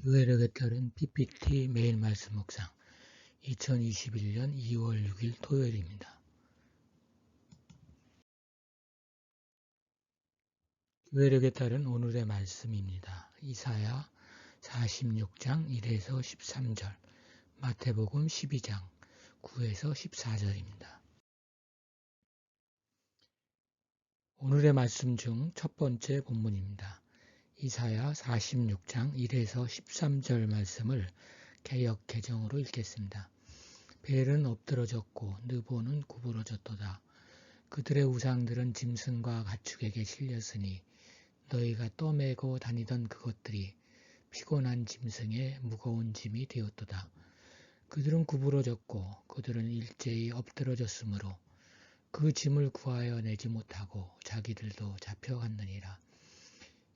교회력에 따른 PPT 매일 말씀 묵상 2021년 2월 6일 토요일입니다. 교회력에 따른 오늘의 말씀입니다. 이사야 46장 1에서 13절, 마태복음 12장 9에서 14절입니다. 오늘의 말씀 중 첫 번째 본문입니다. 이사야 46장 1에서 13절 말씀을 개역 개정으로 읽겠습니다. 벨은 엎드러졌고 느보는 구부러졌도다. 그들의 우상들은 짐승과 가축에게 실렸으니 너희가 떠매고 다니던 그것들이 피곤한 짐승의 무거운 짐이 되었도다. 그들은 구부러졌고 그들은 일제히 엎드러졌으므로 그 짐을 구하여 내지 못하고 자기들도 잡혀갔느니라.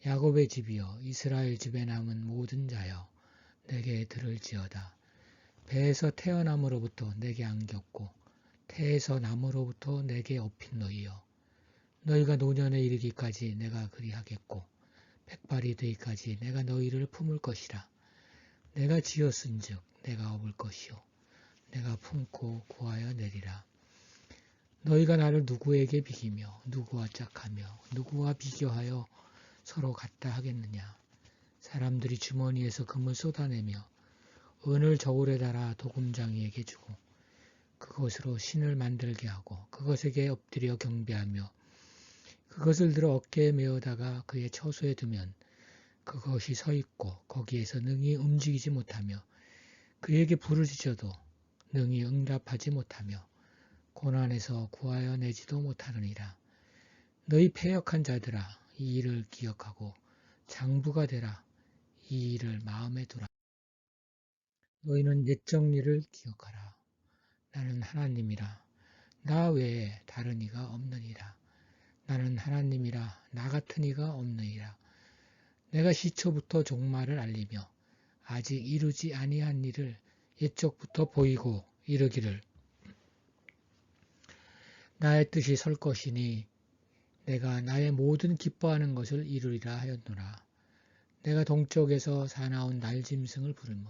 야곱의 집이여, 이스라엘 집에 남은 모든 자여, 내게 들을지어다. 배에서 태어남으로부터 내게 안겼고 태에서 남으로부터 내게 업힌 너희여, 너희가 노년에 이르기까지 내가 그리하겠고 백발이 되기까지 내가 너희를 품을 것이라. 내가 지었은즉 내가 업을 것이요 내가 품고 구하여 내리라. 너희가 나를 누구에게 비기며 누구와 짝하며 누구와 비교하여 서로 같다 하겠느냐. 사람들이 주머니에서 금을 쏟아내며 은을 저울에 달아 도금장이에게 주고 그것으로 신을 만들게 하고 그것에게 엎드려 경배하며 그것을 들어 어깨에 메어다가 그의 처소에 두면 그것이 서 있고 거기에서 능히 움직이지 못하며 그에게 부르짖어도 능히 응답하지 못하며 고난에서 구하여 내지도 못하느니라. 너희 패역한 자들아, 이 일을 기억하고 장부가 되라. 이 일을 마음에 두라. 너희는 옛 정리를 기억하라. 나는 하나님이라. 나 외에 다른 이가 없느니라. 나는 하나님이라. 나 같은 이가 없느니라. 내가 시초부터 종말을 알리며 아직 이루지 아니한 일을 옛적부터 보이고 이르기를 나의 뜻이 설 것이니 내가 나의 모든 기뻐하는 것을 이루리라 하였노라. 내가 동쪽에서 사나운 날짐승을 부르며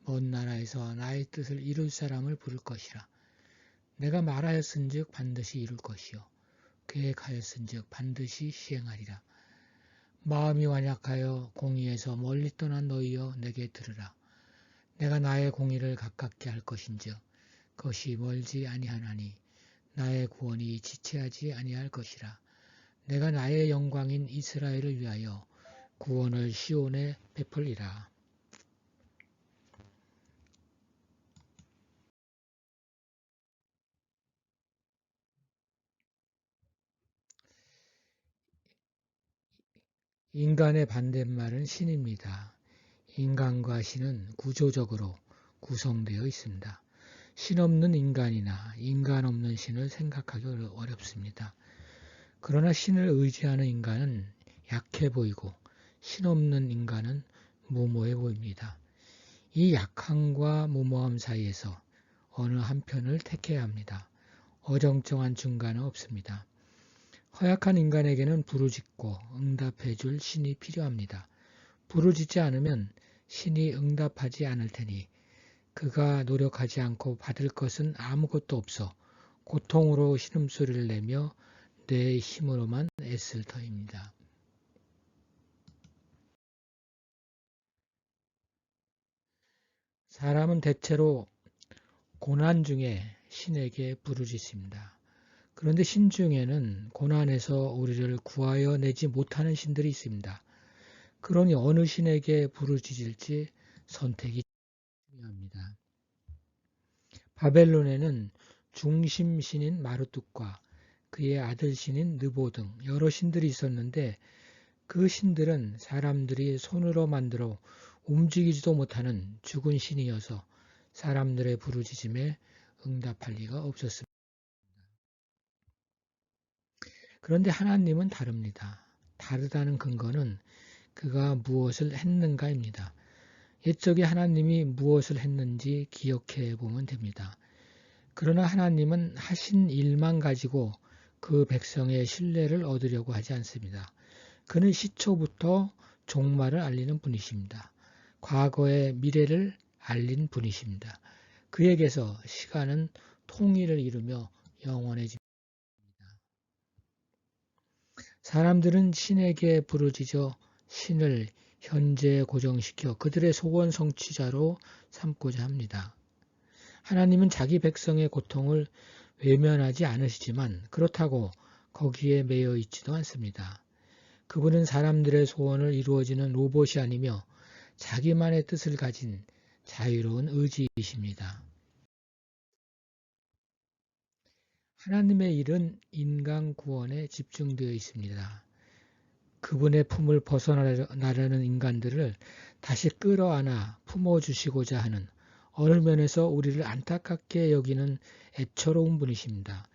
먼 나라에서 나의 뜻을 이룰 사람을 부를 것이라. 내가 말하였은즉 반드시 이룰 것이요 계획하였은즉 반드시 시행하리라. 마음이 완약하여 공의에서 멀리 떠난 너희여, 내게 들으라. 내가 나의 공의를 가깝게 할 것인즉 그것이 멀지 아니하나니 나의 구원이 지체하지 아니할 것이라. 내가 나의 영광인 이스라엘을 위하여 구원을 시온에 베풀리라. 인간의 반대말은 신입니다. 인간과 신은 구조적으로 구성되어 있습니다. 신 없는 인간이나 인간 없는 신을 생각하기 어렵습니다. 그러나 신을 의지하는 인간은 약해 보이고 신 없는 인간은 무모해 보입니다. 이 약함과 무모함 사이에서 어느 한편을 택해야 합니다. 어정쩡한 중간은 없습니다. 허약한 인간에게는 부르짖고 응답해 줄 신이 필요합니다. 부르짖지 않으면 신이 응답하지 않을 테니 그가 노력하지 않고 받을 것은 아무것도 없어 고통으로 신음소리를 내며 내 힘으로만 애쓸 터입니다. 사람은 대체로 고난 중에 신에게 부르짖습니다. 그런데 신 중에는 고난에서 우리를 구하여 내지 못하는 신들이 있습니다. 그러니 어느 신에게 부르짖을지 선택이 중요합니다. 바벨론에는 중심신인 마르뚝과 그의 아들 신인 느보 등 여러 신들이 있었는데 그 신들은 사람들이 손으로 만들어 움직이지도 못하는 죽은 신이어서 사람들의 부르짖음에 응답할 리가 없었습니다. 그런데 하나님은 다릅니다. 다르다는 근거는 그가 무엇을 했는가입니다. 옛적에 하나님이 무엇을 했는지 기억해 보면 됩니다. 그러나 하나님은 하신 일만 가지고 그 백성의 신뢰를 얻으려고 하지 않습니다. 그는 시초부터 종말을 알리는 분이십니다. 과거의 미래를 알린 분이십니다. 그에게서 시간은 통일을 이루며 영원해집니다. 사람들은 신에게 부르짖어 신을 현재에 고정시켜 그들의 소원 성취자로 삼고자 합니다. 하나님은 자기 백성의 고통을 외면하지 않으시지만 그렇다고 거기에 매여 있지도 않습니다. 그분은 사람들의 소원을 이루어지는 로봇이 아니며 자기만의 뜻을 가진 자유로운 의지이십니다. 하나님의 일은 인간 구원에 집중되어 있습니다. 그분의 품을 벗어나려는 인간들을 다시 끌어안아 품어주시고자 하는 어느 면에서 우리를 안타깝게 여기는 애처로운 분이십니다.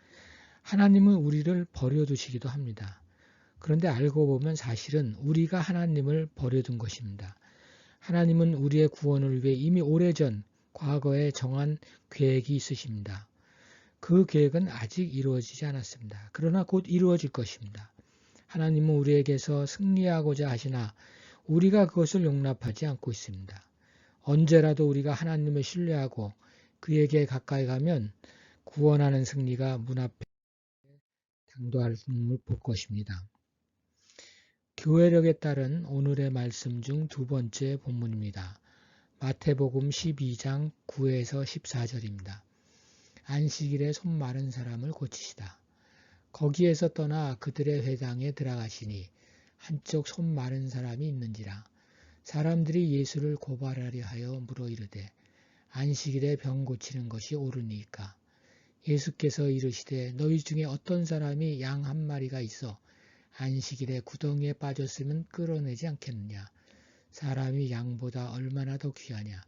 하나님은 우리를 버려두시기도 합니다. 그런데 알고 보면 사실은 우리가 하나님을 버려둔 것입니다. 하나님은 우리의 구원을 위해 이미 오래전 과거에 정한 계획이 있으십니다. 그 계획은 아직 이루어지지 않았습니다. 그러나 곧 이루어질 것입니다. 하나님은 우리에게서 승리하고자 하시나 우리가 그것을 용납하지 않고 있습니다. 언제라도 우리가 하나님을 신뢰하고 그에게 가까이 가면 구원하는 승리가 문 앞에 당도할 볼 것입니다. 교회력에 따른 오늘의 말씀 중 두 번째 본문입니다. 마태복음 12장 9에서 14절입니다. 안식일에 손 마른 사람을 고치시다. 거기에서 떠나 그들의 회당에 들어가시니 한쪽 손 마른 사람이 있는지라. 사람들이 예수를 고발하려 하여 물어 이르되 안식일에 병 고치는 것이 옳으니까. 예수께서 이르시되 너희 중에 어떤 사람이 양 한 마리가 있어 안식일에 구덩이에 빠졌으면 끌어내지 않겠느냐. 사람이 양보다 얼마나 더 귀하냐.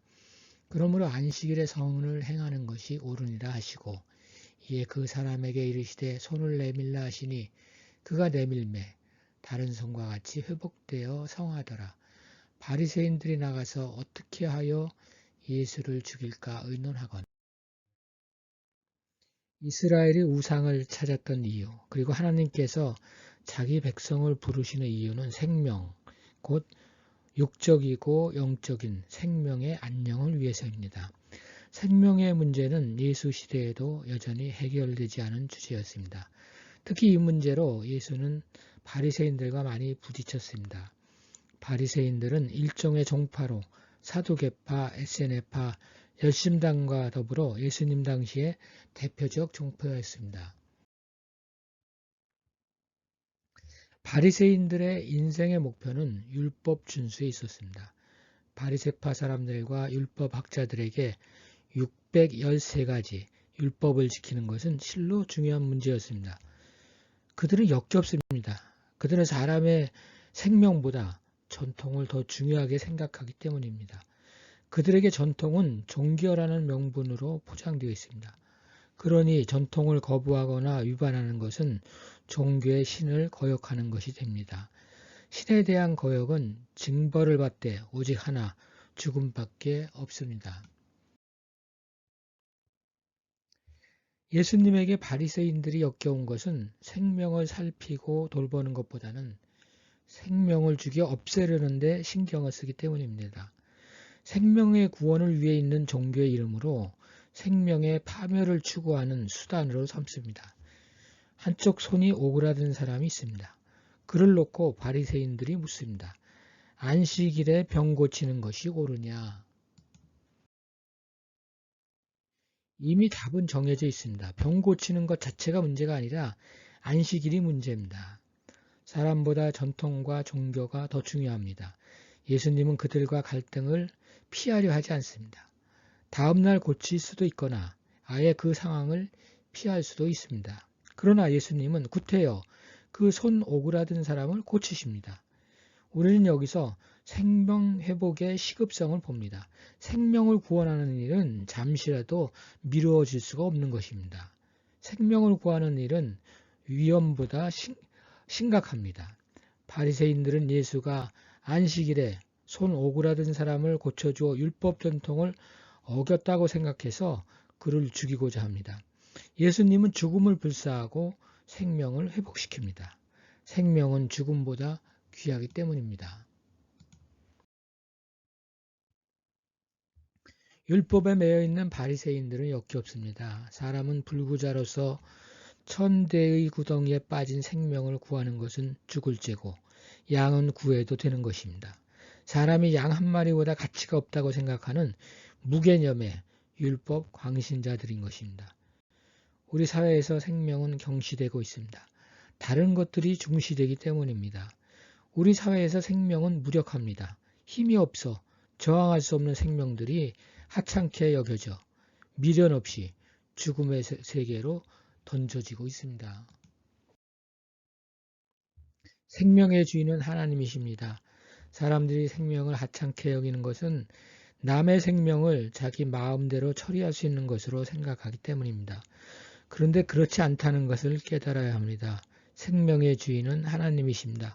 그러므로 안식일에 성을 행하는 것이 옳으니라 하시고 이에 그 사람에게 이르시되 손을 내밀라 하시니 그가 내밀매 다른 손과 같이 회복되어 성하더라. 바리새인들이 나가서 어떻게 하여 예수를 죽일까 의논하거늘. 이스라엘이 우상을 찾았던 이유, 그리고 하나님께서 자기 백성을 부르시는 이유는 생명, 곧 육적이고 영적인 생명의 안녕을 위해서입니다. 생명의 문제는 예수 시대에도 여전히 해결되지 않은 주제였습니다. 특히 이 문제로 예수는 바리새인들과 많이 부딪혔습니다. 바리새인들은 일종의 종파로 사두개파, 에세네파, 열심당과 더불어 예수님 당시의 대표적 종파였습니다. 바리새인들의 인생의 목표는 율법 준수에 있었습니다. 바리새파 사람들과 율법 학자들에게 613가지 율법을 지키는 것은 실로 중요한 문제였습니다. 그들은 역겹습니다. 그들은 사람의 생명보다 전통을 더 중요하게 생각하기 때문입니다. 그들에게 전통은 종교라는 명분으로 포장되어 있습니다. 그러니 전통을 거부하거나 위반하는 것은 종교의 신을 거역하는 것이 됩니다. 신에 대한 거역은 징벌을 받되 오직 하나, 죽음밖에 없습니다. 예수님에게 바리새인들이 역겨운 것은 생명을 살피고 돌보는 것보다는 생명을 죽여 없애려는 데 신경을 쓰기 때문입니다. 생명의 구원을 위해 있는 종교의 이름으로 생명의 파멸을 추구하는 수단으로 삼습니다. 한쪽 손이 오그라든 사람이 있습니다. 그를 놓고 바리새인들이 묻습니다. 안식일에 병 고치는 것이 옳으냐? 이미 답은 정해져 있습니다. 병 고치는 것 자체가 문제가 아니라 안식일이 문제입니다. 사람보다 전통과 종교가 더 중요합니다. 예수님은 그들과 갈등을 피하려 하지 않습니다. 다음날 고칠 수도 있거나 아예 그 상황을 피할 수도 있습니다. 그러나 예수님은 구태여 그 손 오그라든 사람을 고치십니다. 우리는 여기서 생명 회복의 시급성을 봅니다. 생명을 구원하는 일은 잠시라도 미루어질 수가 없는 것입니다. 생명을 구하는 일은 위험보다 심각합니다. 바리새인들은 예수가 안식일에 손 오그라든 사람을 고쳐주어 율법 전통을 어겼다고 생각해서 그를 죽이고자 합니다. 예수님은 죽음을 불사하고 생명을 회복시킵니다. 생명은 죽음보다 귀하기 때문입니다. 율법에 매여 있는 바리새인들은 역겹습니다. 사람은 불구자로서 천대의 구덩이에 빠진 생명을 구하는 것은 죽을 죄고 양은 구해도 되는 것입니다. 사람이 양 한 마리보다 가치가 없다고 생각하는 무개념의 율법 광신자들인 것입니다. 우리 사회에서 생명은 경시되고 있습니다. 다른 것들이 중시되기 때문입니다. 우리 사회에서 생명은 무력합니다. 힘이 없어 저항할 수 없는 생명들이 하찮게 여겨져 미련 없이 죽음의 세계로 던져지고 있습니다. 생명의 주인은 하나님이십니다. 사람들이 생명을 하찮게 여기는 것은 남의 생명을 자기 마음대로 처리할 수 있는 것으로 생각하기 때문입니다. 그런데 그렇지 않다는 것을 깨달아야 합니다. 생명의 주인은 하나님이십니다.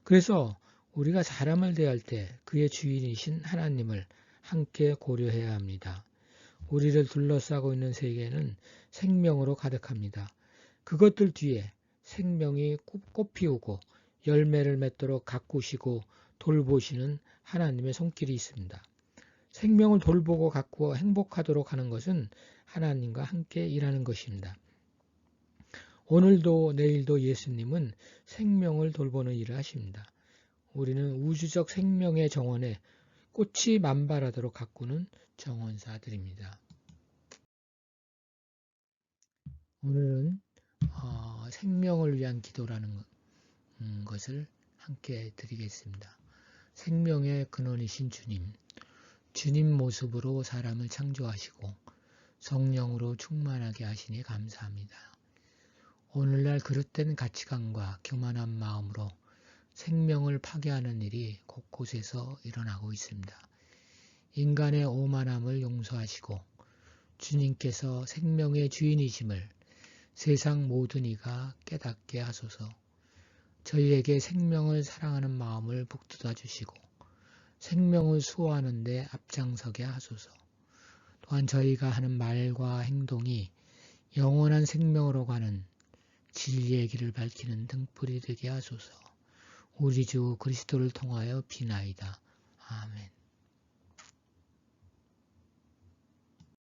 그래서 우리가 사람을 대할 때 그의 주인이신 하나님을 함께 고려해야 합니다. 우리를 둘러싸고 있는 세계는 생명으로 가득합니다. 그것들 뒤에 생명이 꽃 피우고 열매를 맺도록 가꾸시고 돌보시는 하나님의 손길이 있습니다. 생명을 돌보고 가꾸어 행복하도록 하는 것은 하나님과 함께 일하는 것입니다. 오늘도 내일도 예수님은 생명을 돌보는 일을 하십니다. 우리는 우주적 생명의 정원에 꽃이 만발하도록 가꾸는 정원사들입니다. 오늘은 생명을 위한 기도라는 것을 함께 드리겠습니다. 생명의 근원이신 주님, 주님 모습으로 사람을 창조하시고 성령으로 충만하게 하시니 감사합니다. 오늘날 그릇된 가치관과 교만한 마음으로 생명을 파괴하는 일이 곳곳에서 일어나고 있습니다. 인간의 오만함을 용서하시고 주님께서 생명의 주인이심을 세상 모든 이가 깨닫게 하소서. 저희에게 생명을 사랑하는 마음을 북돋아 주시고 생명을 수호하는 데 앞장서게 하소서. 또한 저희가 하는 말과 행동이 영원한 생명으로 가는 진리의 길을 밝히는 등불이 되게 하소서. 우리 주 그리스도를 통하여 비나이다. 아멘.